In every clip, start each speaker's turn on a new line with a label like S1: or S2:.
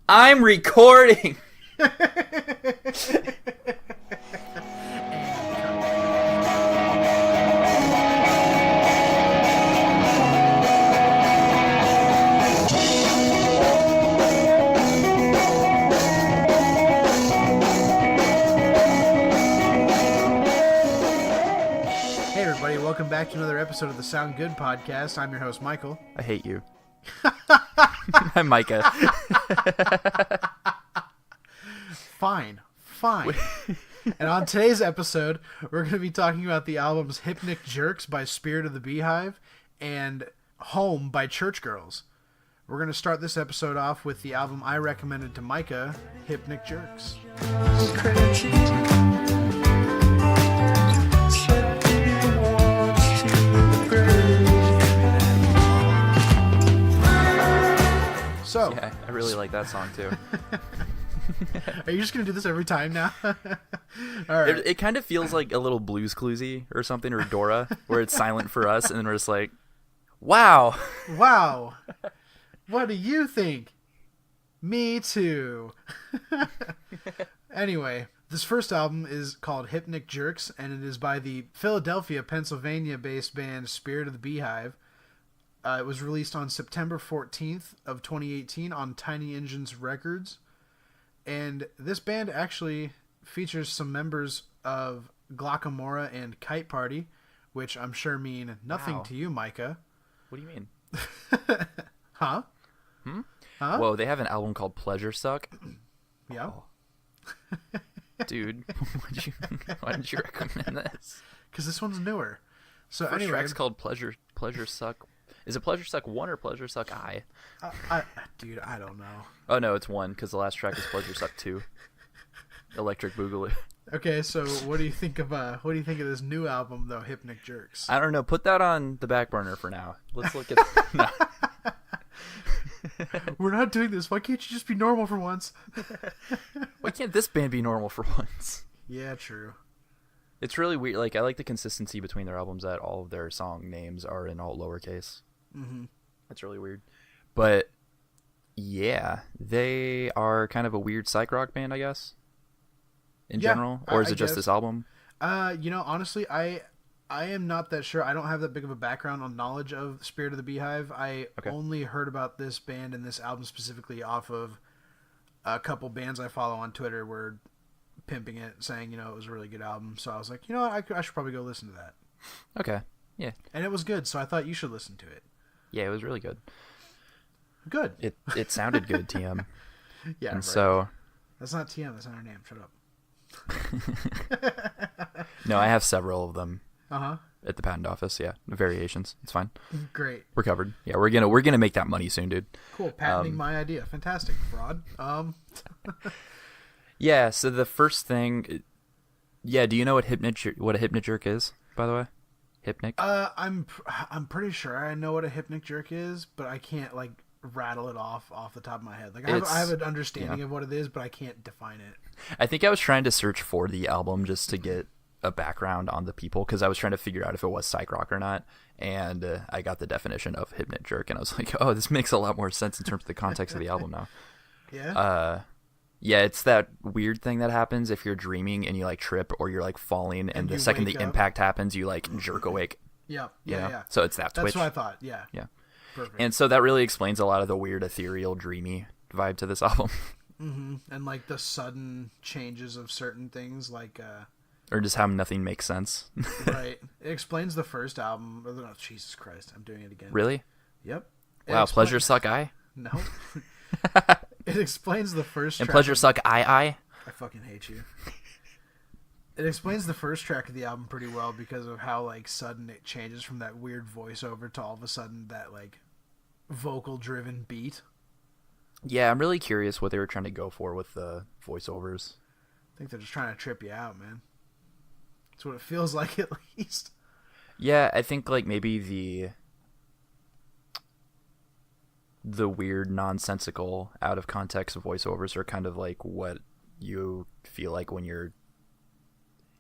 S1: I'm recording.
S2: Hey everybody, welcome back to another episode of the Sound Good podcast. I'm your host, Michael.
S1: I hate you. I'm Micah.
S2: Fine. And on today's episode, we're going to be talking about the albums Hypnic Jerks by Spirit of the Beehive and Home by Church Girls. We're going to start this episode off with the album I recommended to Micah, Hypnic Jerks. So,
S1: Yeah, I really like that song too.
S2: are you just going to do this every time now? All right.
S1: It kind of feels like a little Blues Cluesy or something, or Dora, where it's silent for us, and then we're just like, wow.
S2: Wow. What do you think? Me too. Anyway, this first album is called Hypnic Jerks, and it is by the Philadelphia, Pennsylvania-based band Spirit of the Beehive. It was released on September 14th of 2018 on Tiny Engines Records. And this band actually features some members of Glockamora and Kite Party, which I'm sure mean nothing to you, Micah.
S1: What do you mean?
S2: Huh? Huh?
S1: Whoa, they have an album called Pleasure Suck?
S2: Yeah.
S1: Oh. Dude, why did you recommend this?
S2: Because this one's newer. So
S1: First
S2: anyway,
S1: track's called Pleasure Suck. Is it Pleasure Suck 1 or Pleasure Suck I?
S2: Dude, I don't know.
S1: Oh no, it's 1, because the last track is Pleasure Suck 2. Electric Boogaloo.
S2: Okay, so what do you think of this new album though, Hypnic Jerks?
S1: I don't know. Put that on the back burner for now. Let's look at. No.
S2: We're not doing this. Why can't you just be normal for once?
S1: Why can't this band be normal for once?
S2: Yeah, true.
S1: It's really weird. Like, I like the consistency between their albums that all of their song names are in all lowercase.
S2: Mm-hmm.
S1: That's really weird. But yeah, they are kind of a weird psych-rock band, I guess. In general, or is it just this album?
S2: Honestly, I am not that sure. I don't have that big of a background on knowledge of Spirit of the Beehive. I only heard about this band and this album specifically off of a couple bands I follow on Twitter were pimping it, saying, it was a really good album. So I was like, I should probably go listen to that.
S1: Okay, yeah.
S2: And it was good, so I thought you should listen to it.
S1: Yeah, it was really good.
S2: Good.
S1: It sounded good, TM.
S2: Yeah,
S1: and
S2: right.
S1: So...
S2: That's not TM, that's not her name. Shut up.
S1: No, I have several of them.
S2: Uh-huh.
S1: At the patent office, yeah. Variations. It's fine.
S2: Great.
S1: We're covered. Yeah, we're gonna make that money soon, dude.
S2: Cool. Patenting my idea. Fantastic, fraud.
S1: Yeah, so the first thing, yeah, do you know what a hypnic jerk is, by the way? Hypnic?
S2: I'm pretty sure I know what a hypnic jerk is, but I can't rattle it off the top of my head. I have an understanding of what it is, but I can't define it.
S1: I think I was trying to search for the album just to get a background on the people, because I was trying to figure out if it was psych-rock or not, and I got the definition of hypnic jerk, and I was like, oh, this makes a lot more sense in terms of the context of the album now.
S2: Yeah?
S1: Yeah, it's that weird thing that happens if you're dreaming and you trip or you're falling, and the second the impact happens, you jerk awake.
S2: Yeah.
S1: Yeah. So it's that twitch.
S2: That's what I thought. Yeah.
S1: Yeah.
S2: Perfect.
S1: And so that really explains a lot of the weird, ethereal, dreamy vibe to this album.
S2: Mm-hmm. And the sudden changes of certain things,
S1: or just how nothing makes sense.
S2: Right. It explains the first album. Oh, Jesus Christ, I'm doing it again.
S1: Really?
S2: Yep.
S1: Wow, Pleasure Suck I?
S2: No. It explains the first
S1: and
S2: track.
S1: Pleasure Suck I
S2: fucking hate you. It explains the first track of the album pretty well because of how sudden it changes from that weird voiceover to all of a sudden that vocal driven beat.
S1: Yeah, I'm really curious what they were trying to go for with the voiceovers.
S2: I think they're just trying to trip you out, man. That's what it feels like, at least.
S1: Yeah, I think maybe the weird, nonsensical, out of context voiceovers are kind of what you feel like when you're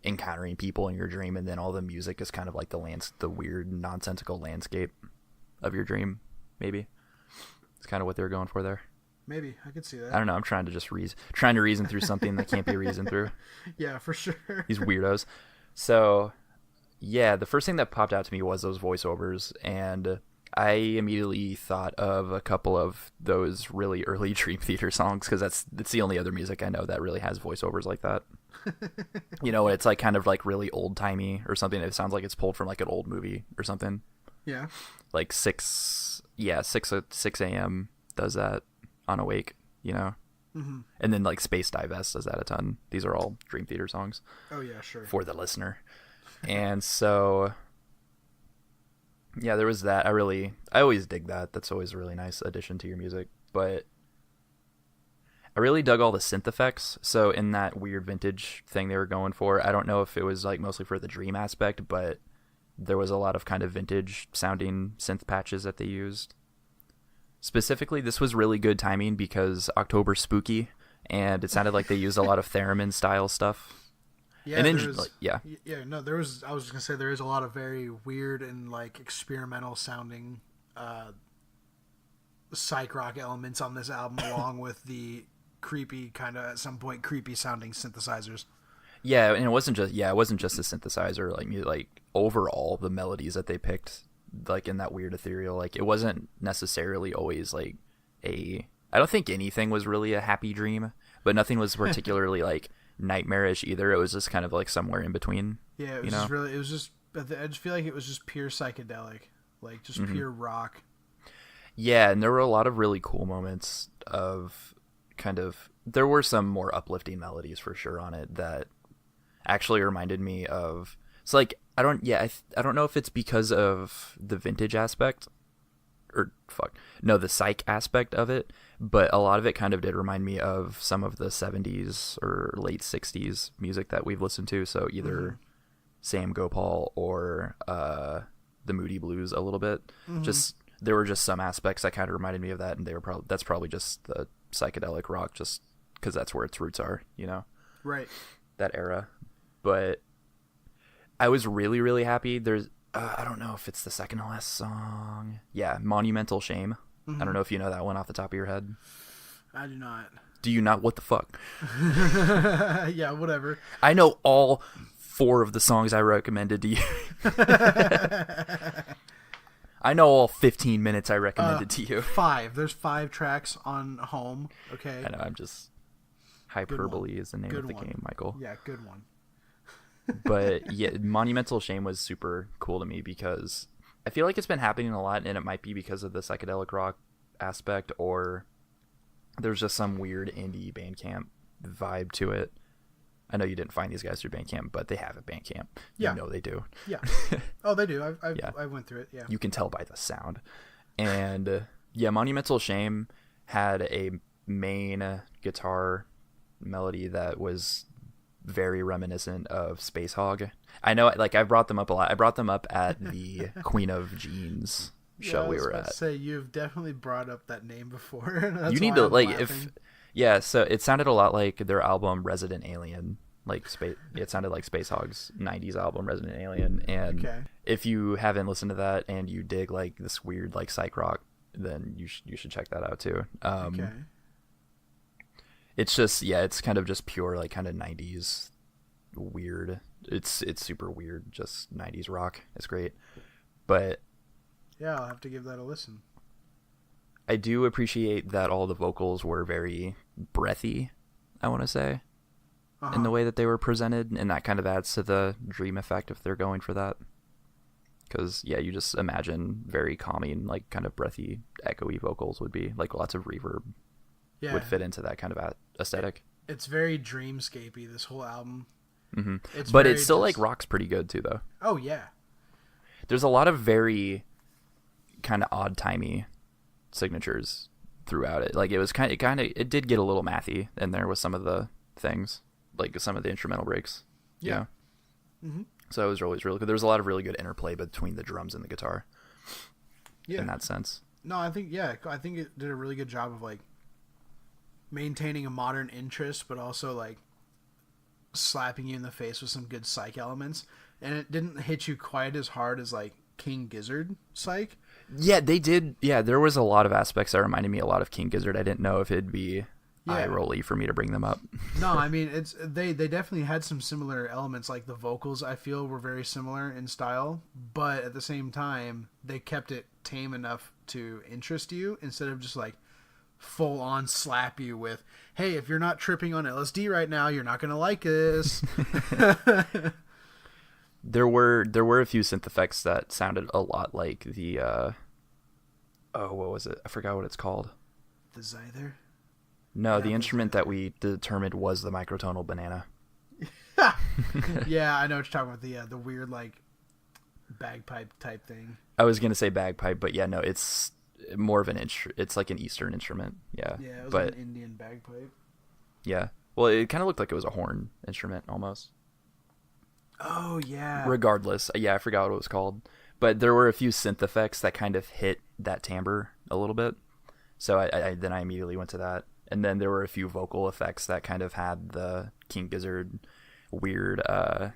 S1: encountering people in your dream, and then all the music is kind of the weird, nonsensical landscape of your dream. Maybe it's kind of what they were going for there.
S2: Maybe I could see that.
S1: I don't know. I'm trying to just trying to reason through something that can't be reasoned through.
S2: Yeah, for sure.
S1: These weirdos. So, yeah, the first thing that popped out to me was those voiceovers, and I immediately thought of a couple of those really early Dream Theater songs, because that's the only other music I know that really has voiceovers like that. You know, it's like kind of like really old timey or something. It sounds like it's pulled from like an old movie or something.
S2: Yeah.
S1: Like 6 a.m. does that on Awake, you know?
S2: Mm-hmm.
S1: And then like Space Divest does that a ton. These are all Dream Theater songs.
S2: Oh, yeah, sure.
S1: For the listener. And so, yeah, there was that. I always dig that. That's always a really nice addition to your music. But I really dug all the synth effects. So in that weird vintage thing they were going for, I don't know if it was like mostly for the dream aspect, but there was a lot of kind of vintage sounding synth patches that they used. Specifically, this was really good timing because October's spooky, and it sounded like they used a lot of theremin style stuff.
S2: Yeah,
S1: and then,
S2: there was,
S1: yeah.
S2: No, there was. I was just gonna say there is a lot of very weird and like experimental sounding psych-rock elements on this album, along with the creepy kind of at some point creepy sounding synthesizers.
S1: Yeah, and it wasn't just the synthesizer. Like overall, the melodies that they picked, like in that weird ethereal, like it wasn't necessarily always like I don't think anything was really a happy dream, but nothing was particularly like nightmarish either. It was just kind of like somewhere in between.
S2: Yeah, it was just I just feel like it was just pure psychedelic, like just pure rock.
S1: Yeah, and there were a lot of really cool moments of kind of, there were some more uplifting melodies for sure on it that actually reminded me of, it's like, I don't know if it's because of the vintage aspect the psych aspect of it, but a lot of it kind of did remind me of some of the 70s or late 60s music that we've listened to. So either Sam Gopal or the Moody Blues a little bit. Just, there were just some aspects that kind of reminded me of that, and that's probably just the psychedelic rock, just because that's where its roots are, you know? Right. That era. But I was really, really happy. There's, I don't know if it's the second to last song. Yeah, Monumental Shame. I don't know if you know that one off the top of your head.
S2: I do not.
S1: Do you not? What the fuck?
S2: Yeah, whatever.
S1: I know all 4 of the songs I recommended to you. I know all 15 minutes I recommended to you.
S2: 5. There's 5 tracks on Home. Okay.
S1: I know. I'm just, hyperbole is the name of the game, Michael.
S2: Yeah, good one.
S1: But yeah, Monumental Shame was super cool to me because I feel like it's been happening a lot, and it might be because of the psychedelic rock aspect, or there's just some weird indie Bandcamp vibe to it. I know you didn't find these guys through Bandcamp, but they have a Bandcamp.
S2: Yeah.
S1: You know they do.
S2: Yeah. Oh, they do. I went through it. Yeah.
S1: You can tell by the sound. And yeah, Monumental Shame had a main guitar melody that was very reminiscent of Space Hog. I know, like, I brought them up a lot. I brought them up at the Queen of Jeans show we were at.
S2: To say, you've definitely brought up that name before. That's
S1: you need to, like, so it sounded a lot like their album Resident Alien. Like, it sounded like Space Hog's 90s album Resident Alien. And if you haven't listened to that and you dig, like, this weird, like, psych-rock, then you should check that out, too. It's just, it's kind of just pure, like, kind of 90s weird. It's super weird, just 90s rock. It's great. But
S2: yeah, I'll have to give that a listen.
S1: I do appreciate that all the vocals were very breathy, I want to say, in the way that they were presented, and that kind of adds to the dream effect if they're going for that. Because, yeah, you just imagine very calming, like, kind of breathy, echoey vocals would be, like, lots of reverb. Yeah. Would fit into that kind of aesthetic.
S2: It's very dreamscapey, this whole album.
S1: Mm-hmm. But it's still like rock's pretty good too, though.
S2: Oh yeah.
S1: There's a lot of very kind of odd timey signatures throughout it. Like it did get a little mathy in there with some of the things, like some of the instrumental breaks. Yeah. Mm-hmm. So it was always really good. There was a lot of really good interplay between the drums and the guitar. Yeah. In that sense.
S2: No, I think it did a really good job of like maintaining a modern interest, but also like slapping you in the face with some good psych elements, and it didn't hit you quite as hard as like King Gizzard psych.
S1: Yeah, they did. Yeah, there was a lot of aspects that reminded me a lot of King Gizzard. I didn't know if it'd be eye-rolly for me to bring them up.
S2: No, I mean, they definitely had some similar elements. Like the vocals, I feel, were very similar in style, but at the same time, they kept it tame enough to interest you instead of just like full on slap you with, hey, if you're not tripping on LSD right now, you're not gonna like this.
S1: There were a few synth effects that sounded a lot like the what was it? I forgot what it's called.
S2: The Zither?
S1: No, the instrument that we determined was the microtonal banana.
S2: Yeah, I know what you're talking about. The weird like bagpipe type thing.
S1: I was gonna say bagpipe, but yeah, no, it's more of it's like an Eastern instrument. Yeah.
S2: Yeah, it was like an Indian bagpipe.
S1: Yeah. Well, it kind of looked like it was a horn instrument almost.
S2: Oh, yeah.
S1: Regardless, yeah, I forgot what it was called. But there were a few synth effects that kind of hit that timbre a little bit. So I immediately went to that. And then there were a few vocal effects that kind of had the King Gizzard weird, I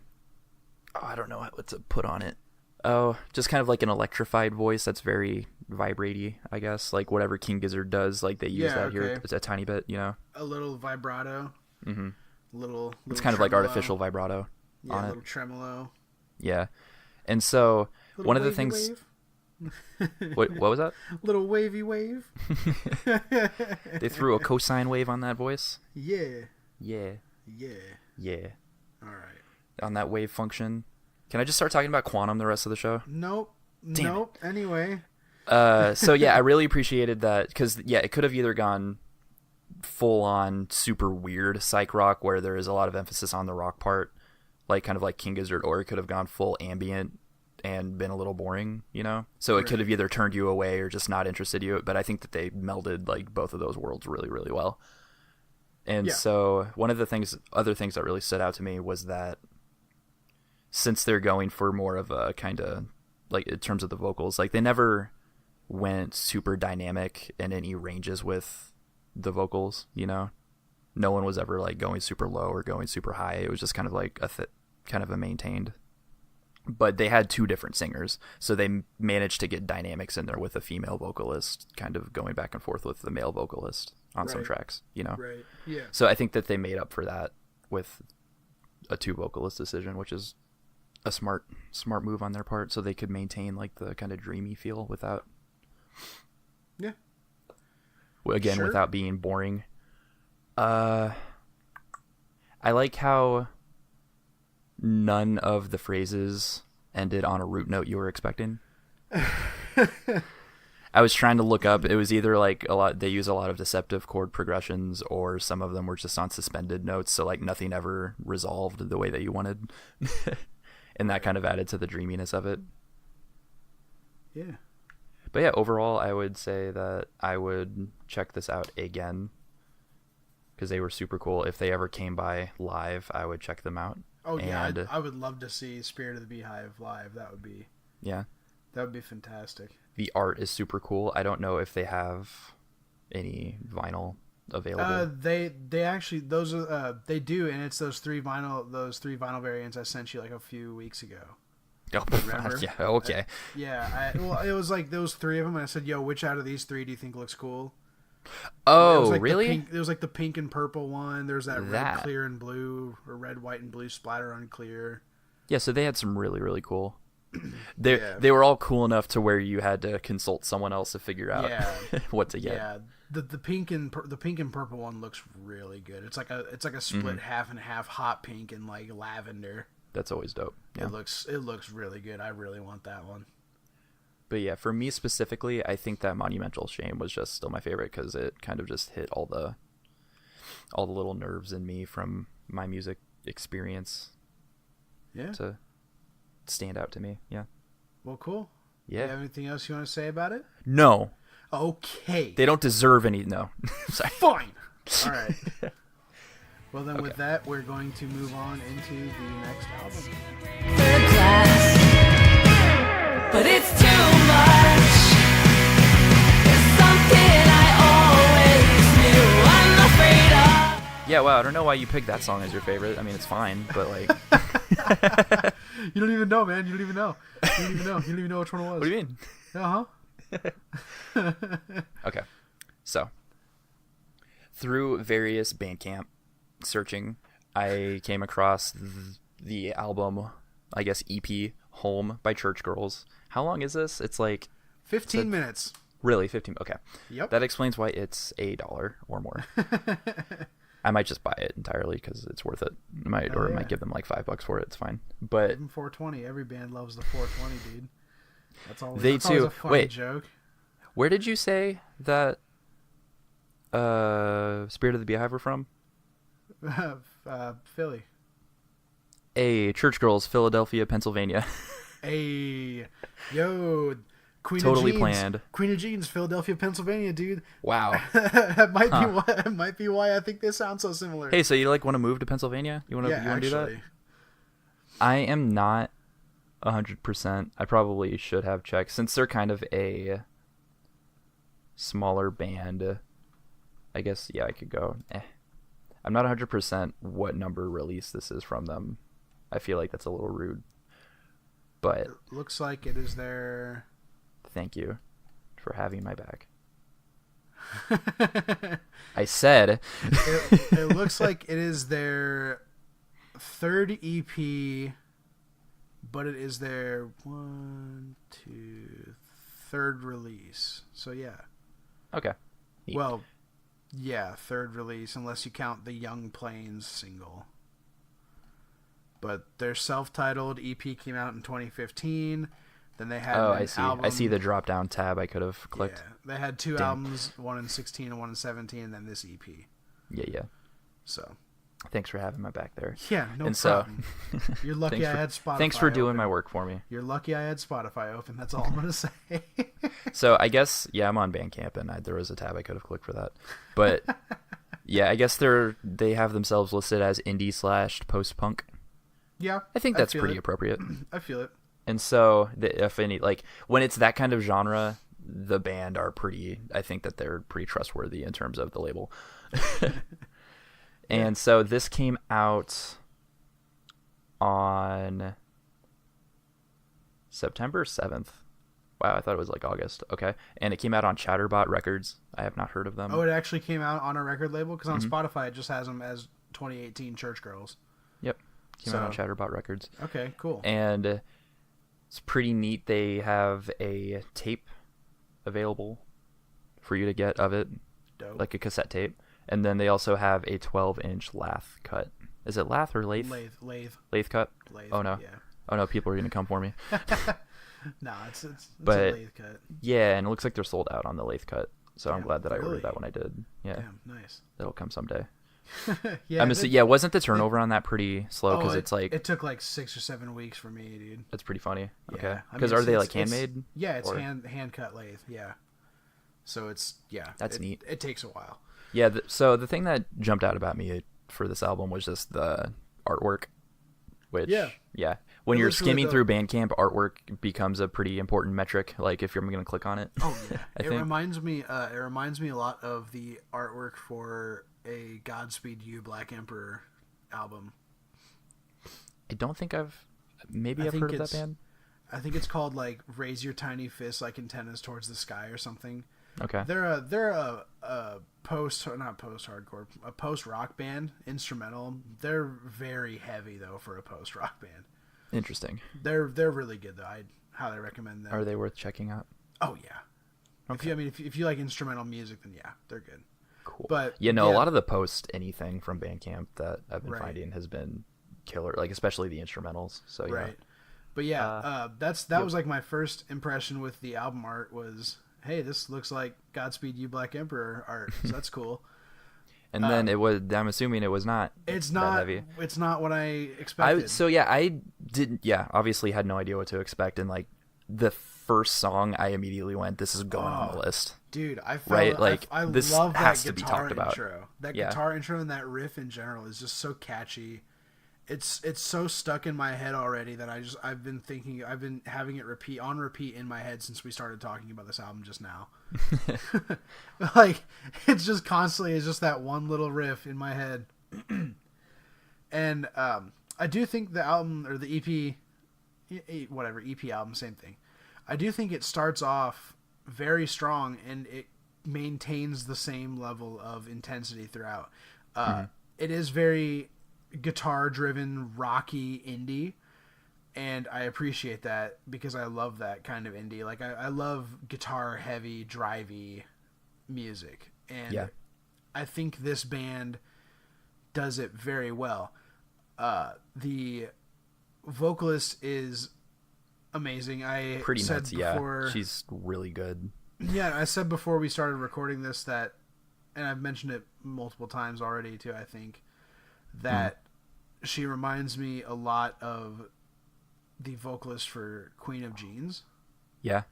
S1: don't know what to put on it. Oh, just kind of like an electrified voice that's very vibratey, I guess. Like whatever King Gizzard does, like they use that here a tiny bit, you know?
S2: A little vibrato.
S1: Mm-hmm.
S2: Little
S1: it's kind of like artificial vibrato.
S2: Yeah,
S1: on
S2: a little tremolo.
S1: Yeah. And so
S2: little
S1: one of the things what was that?
S2: Little wavy wave.
S1: They threw a cosine wave on that voice?
S2: Yeah.
S1: Yeah.
S2: Yeah.
S1: Yeah.
S2: All right.
S1: On that wave function. Can I just start talking about quantum the rest of the show?
S2: Nope.
S1: Damn
S2: nope. It. Anyway.
S1: So yeah, I really appreciated that because yeah, it could have either gone full on super weird psych rock where there is a lot of emphasis on the rock part, like kind of like King Gizzard, or it could have gone full ambient and been a little boring, you know? So it could have either turned you away or just not interested you, but I think that they melded like both of those worlds really, really well. And so one of the other things that really stood out to me was that since they're going for more of a kind of like in terms of the vocals, like they never went super dynamic in any ranges with the vocals, you know? No one was ever like going super low or going super high. It was just kind of like kind of a maintained. But they had two different singers, so they managed to get dynamics in there with a female vocalist kind of going back and forth with the male vocalist on some tracks, you know?
S2: Right, yeah.
S1: So I think that they made up for that with a two vocalist decision, which is a smart move on their part, so they could maintain like the kind of dreamy feel without without being boring. I like how none of the phrases ended on a root note you were expecting. I was trying to look up. It was either like they use a lot of deceptive chord progressions, or some of them were just on suspended notes, so like nothing ever resolved the way that you wanted. And that kind of added to the dreaminess of it.
S2: Yeah.
S1: But yeah, overall, I would say that I would check this out again because they were super cool. If they ever came by live, I would check them out.
S2: Oh, yeah. I would love to see Spirit of the Beehive live. That would be fantastic.
S1: The art is super cool. I don't know if they have any vinyl available.
S2: They actually they do, and it's those three vinyl variants I sent you like a few weeks ago.
S1: Oh, remember? Yeah, okay.
S2: It was like those three of them, and I said, "Yo, which out of these three do you think looks cool?"
S1: Oh, really?
S2: There was like the pink and purple one. There's that red, clear, and blue, or red, white, and blue splatter on clear. Yeah,
S1: so they had some really, really cool. They were all cool enough to where you had to consult someone else to figure out what to get.
S2: Yeah, the pink and purple one looks really good. It's like a split half and half, hot pink and like lavender.
S1: That's always dope. Yeah.
S2: It looks really good. I really want that one.
S1: But yeah, for me specifically, I think that Monumental Shame was just still my favorite because it kind of just hit all the little nerves in me from my music experience.
S2: Yeah.
S1: To stand out to me. Yeah.
S2: Well, cool.
S1: Yeah.
S2: You have anything else you want to say about it?
S1: No.
S2: Okay.
S1: They don't deserve any. No. Sorry.
S2: Fine. All right. Well, then with that, we're going to move on into the next album.
S3: Third class, but it's too much. It's something I always knew I'm afraid of.
S1: Yeah, wow, I don't know why you picked that song as your favorite. I mean, it's fine, but like...
S2: You don't even know, man. You don't even know. You don't even know which one it was.
S1: What do you mean?
S2: Uh-huh.
S1: Okay. So, through various Bandcamp searching, I came across the album, I guess EP, Home by Church Girls. How long is this? It's like
S2: 15 minutes.
S1: Really, 15. Okay.
S2: Yep.
S1: That explains why it's $1 or more. I might just buy it entirely because it's worth it. I might give them like $5 for it. It's fine. But
S2: Give them 420. Every band loves the 420, dude. That's always,
S1: They
S2: that's always
S1: too.
S2: a funny
S1: Wait.
S2: joke.
S1: where did you say that Spirit of the Beehive were from?
S2: Philly.
S1: Church Girls, Philadelphia, Pennsylvania.
S2: Yo, Queen
S1: Totally
S2: of Jeans.
S1: planned.
S2: Queen of Jeans, Philadelphia, Pennsylvania, dude.
S1: Wow.
S2: That might be why I think they sound so similar.
S1: Hey, so you want to move to Pennsylvania? You want to do that? I am not 100%. I probably should have checked since they're kind of a smaller band. I guess I could go. I'm not 100% what number release this is from them. I feel like that's a little rude. But
S2: It looks like it is their.
S1: thank you for having my back. I said
S2: It looks like it is their third EP, but it is their third release. So yeah.
S1: Okay. Neat.
S2: Well, yeah, third release unless you count the Young Plains single. But their self-titled EP came out in 2015. Then they had
S1: I see.
S2: album.
S1: I see the drop-down tab I could have clicked.
S2: Yeah, they had two albums, one in 16 and one in 17, and then this EP.
S1: Yeah.
S2: So
S1: Thanks for having my back there.
S2: yeah, no
S1: And
S2: problem.
S1: so,
S2: You're lucky I had Spotify.
S1: thanks for doing
S2: open.
S1: my work for me.
S2: You're lucky I had Spotify open. That's all I'm gonna say.
S1: So I guess I'm on Bandcamp, and there was a tab I could have clicked for that. But yeah, I guess they have themselves listed as indie / post-punk.
S2: Yeah,
S1: I think that's
S2: feel
S1: pretty
S2: it.
S1: appropriate.
S2: I feel it.
S1: And so, if any, when it's that kind of genre, the band are I think that they're pretty trustworthy in terms of the label. And so this came out on September 7th. Wow, I thought it was August. Okay. And it came out on Chatterbot Records. I have not heard of them.
S2: Oh, it actually came out on a record label? Because on Spotify it just has them as 2018 Church Girls.
S1: Yep. Came out on Chatterbot Records.
S2: Okay, cool.
S1: And it's pretty neat. They have a tape available for you to get of it,
S2: Dope.
S1: like a cassette tape. And then they also have a 12-inch lath cut. Is it lath or lathe?
S2: Lathe.
S1: Lathe cut?
S2: Lathe.
S1: Oh, no.
S2: Yeah.
S1: Oh, no, people are going to come for me.
S2: No, it's
S1: But-
S2: a lathe cut.
S1: Yeah, and it looks like they're sold out on the lathe cut. So I'm
S2: Damn,
S1: glad that I
S2: really?
S1: ordered that when I did. Yeah,
S2: Damn, nice.
S1: that'll come someday.
S2: Yeah,
S1: Wasn't the turnover on that pretty slow? Because it's
S2: it took 6 or 7 weeks for me, dude.
S1: that's pretty funny.
S2: Yeah.
S1: Okay.
S2: I mean,
S1: Because are they
S2: it's-
S1: handmade?
S2: Yeah, it's
S1: or-
S2: hand cut lathe. Yeah. So
S1: That's neat.
S2: It takes a while.
S1: Yeah, so the thing that jumped out about me for this album was just the artwork, which,
S2: Yeah.
S1: when
S2: It
S1: you're
S2: looks really
S1: skimming
S2: dope.
S1: through Bandcamp, artwork becomes a pretty important metric, if you're going to click on it.
S2: Oh yeah,
S1: I
S2: it
S1: think.
S2: reminds me. It reminds me a lot of the artwork for a Godspeed You Black Emperor album.
S1: I don't think I've
S2: I
S1: heard
S2: think
S1: of that
S2: it's-
S1: band.
S2: I think it's called Raise Your Tiny Fist Like Antennas Towards the Sky or something.
S1: Okay.
S2: They're a post rock band, instrumental. They're very heavy though for a post rock band.
S1: Interesting.
S2: They're really good though. I highly recommend them.
S1: Are they worth checking out?
S2: Oh yeah.
S1: Okay.
S2: If you like instrumental music, then yeah, they're good.
S1: Cool.
S2: But
S1: a lot of the post anything from Bandcamp that I've been
S2: Right.
S1: finding has been killer, especially the instrumentals. So yeah.
S2: Right. But yeah, that was my first impression with the album art was, hey, this looks like Godspeed You Black Emperor art. So that's cool.
S1: And then I'm assuming it was not.
S2: It's
S1: that
S2: not
S1: heavy.
S2: It's not what I expected.
S1: I didn't. Yeah, obviously had no idea what to expect, and the first song, I immediately went, "This is going on the list."
S2: Dude, I felt
S1: Right,
S2: I
S1: this
S2: love that
S1: has to be
S2: guitar
S1: talked about.
S2: intro. That
S1: Yeah.
S2: guitar intro and that riff in general is just so catchy. It's so stuck in my head already that I've been having it repeat in my head since we started talking about this album just now. It's just constantly, it's just that one little riff in my head. And I do think the album or the EP, whatever, EP album, same thing. I do think it starts off very strong, and it maintains the same level of intensity throughout. It is very guitar driven, rocky indie, and I appreciate that because I love that kind of indie. Like I love guitar heavy, drivey music, and I think this band does it very well. The vocalist is amazing. I
S1: Pretty
S2: said
S1: nuts,
S2: before,
S1: yeah. She's really good.
S2: Yeah, I said before we started recording this that, and I've mentioned it multiple times already too, I think, that she reminds me a lot of the vocalist for Queen of Jeans.
S1: Yeah.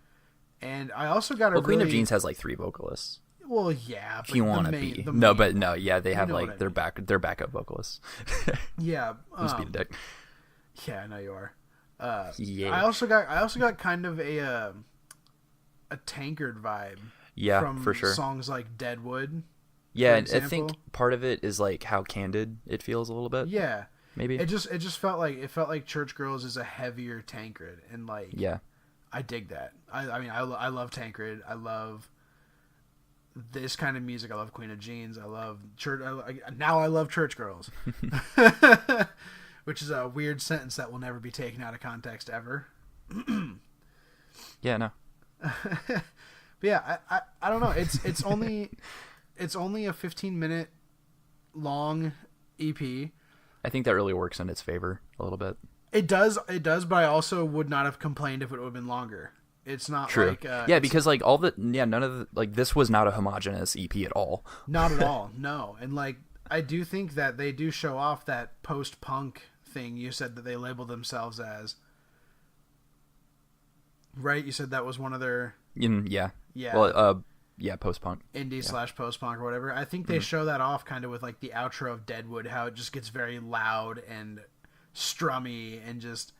S2: And I also got
S1: Queen of Jeans has like 3 vocalists.
S2: Well, yeah.
S1: If you want to be. No, but no, yeah, they have like their backup vocalists.
S2: Yeah.
S1: I'm just being a dick.
S2: Yeah, I know you are.
S1: Yeah.
S2: I also got kind of a Tankard vibe.
S1: Yeah,
S2: from
S1: for sure.
S2: Songs like Deadwood.
S1: Yeah, and I think part of it is like how candid it feels a little bit.
S2: Yeah.
S1: Maybe.
S2: It just felt like Church Girls is a heavier Tankard, and like I dig that. I mean I love Tankard. I love this kind of music. I love Queen of Jeans. I love now I love Church Girls. Which is a weird sentence that will never be taken out of context ever.
S1: Yeah, no.
S2: But yeah, I don't know. It's only a 15-minute long EP.
S1: I think that really works in its favor a little bit.
S2: It does, but I also would not have complained if it would have been longer. It's not
S1: true.
S2: Like
S1: because like none of the like this was not a homogenous EP at all.
S2: Not at all. No. And like I do think that they do show off that post-punk thing you said that they labeled themselves as. Right? You said that was one of their
S1: Yeah. Well, post-punk.
S2: Indie / post-punk or whatever. I think they show that off kind of with like the outro of Deadwood, how it just gets very loud and strummy and just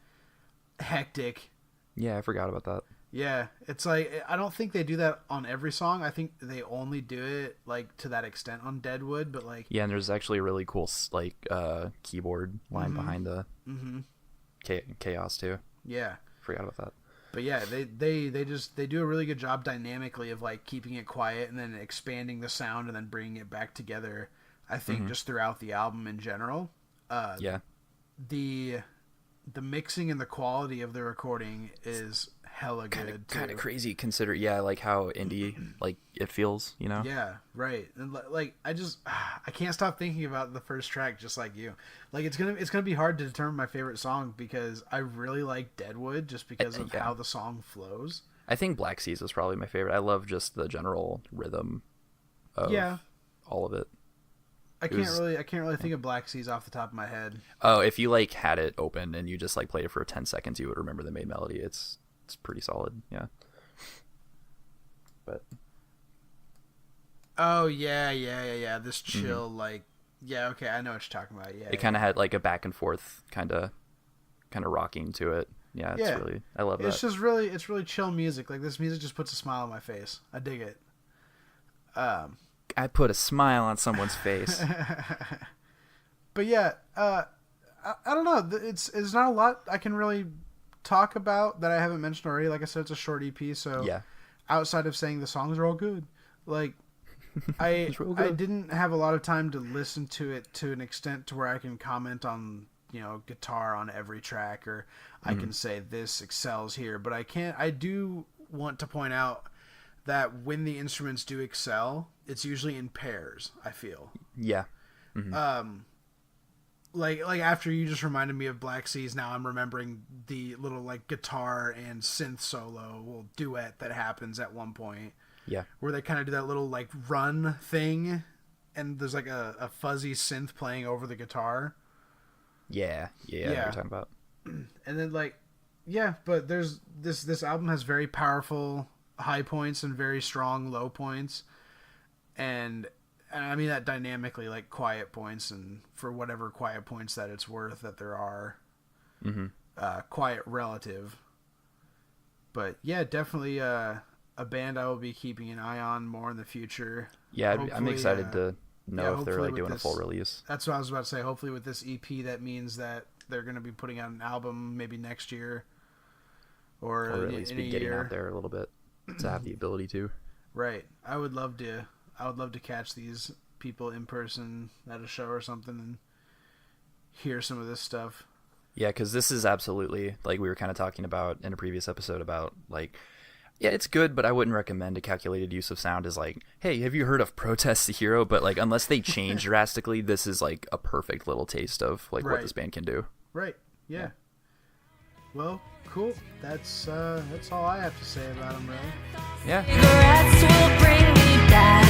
S2: hectic.
S1: Yeah, I forgot about that.
S2: Yeah, it's like I don't think they do that on every song. I think they only do it like to that extent on Deadwood, but like
S1: and there's actually a really cool like keyboard line behind the chaos too.
S2: Yeah,
S1: forgot about that.
S2: But yeah, they do a really good job dynamically of like keeping it quiet and then expanding the sound and then bringing it back together. I think just throughout the album in general. The mixing and the quality of the recording is hella good too.
S1: Kind of crazy consider like how indie like it feels, you know.
S2: Yeah, right. And like I can't stop thinking about the first track, just like you. Like it's gonna be hard to determine my favorite song because I really like Deadwood just because of how the song flows.
S1: I think Black Seas is probably my favorite. I love just the general rhythm of all of it.
S2: I can't really think of Black Seas off the top of my head.
S1: Oh, if you like had it open and you just like played it for 10 seconds, you would remember the main melody. It's pretty solid, yeah. But
S2: oh yeah. This chill okay, I know what you're talking about. Yeah,
S1: it kind of had like a back and forth kind of rocking to it. Yeah, it's really I love that.
S2: It's really chill music. Like this music just puts a smile on my face. I dig it.
S1: I put a smile on someone's face.
S2: But yeah, I don't know. It's not a lot I can really talk about that I haven't mentioned already. Like I said, it's a short EP, so outside of saying the songs are all good, like I didn't have a lot of time to listen to it to an extent to where I can comment on guitar on every track or I can say this excels here, but I do want to point out that when the instruments do excel, it's usually in pairs, I feel. Yeah. Mm-hmm. Like after you just reminded me of Black Seas, now I'm remembering the little like guitar and synth solo duet that happens at one point. Yeah. Where they kind of do that little like run thing and there's like a fuzzy synth playing over the guitar. Yeah. Yeah. I know what you're talking about. And then but there's this album has very powerful high points and very strong low points, and I mean that dynamically, like quiet points, and for whatever quiet points that it's worth that there are, quiet relative. But yeah, definitely a band I will be keeping an eye on more in the future.
S1: Yeah, I'm excited to know if they're like doing a full release.
S2: That's what I was about to say. Hopefully with this EP, that means that they're going to be putting out an album maybe next year, or
S1: at least be getting out there a little bit. to have the ability to.
S2: Right. I would love to catch these people in person at a show or something and hear some of this stuff.
S1: Yeah, because this is absolutely, like we were kind of talking about in a previous episode about, like, yeah, it's good, but I wouldn't recommend a calculated use of sound as like, hey, have you heard of Protest the Hero? But like, unless they change drastically, this is like a perfect little taste of like what this band can do.
S2: Right. Yeah. Well, cool. That's all I have to say about them, really.
S1: Yeah.
S3: Cigarettes will bring me back,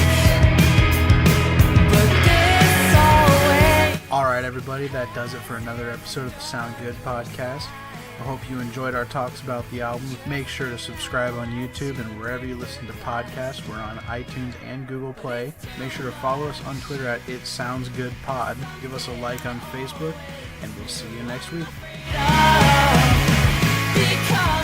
S3: but this always.
S2: All right, everybody, that does it for another episode of the Sound Good podcast. I hope you enjoyed our talks about the album. Make sure to subscribe on YouTube and wherever you listen to podcasts. We're on iTunes and Google Play. Make sure to follow us on Twitter at @SoundsGoodPod. Give us a like on Facebook, and we'll see you next week.
S3: Because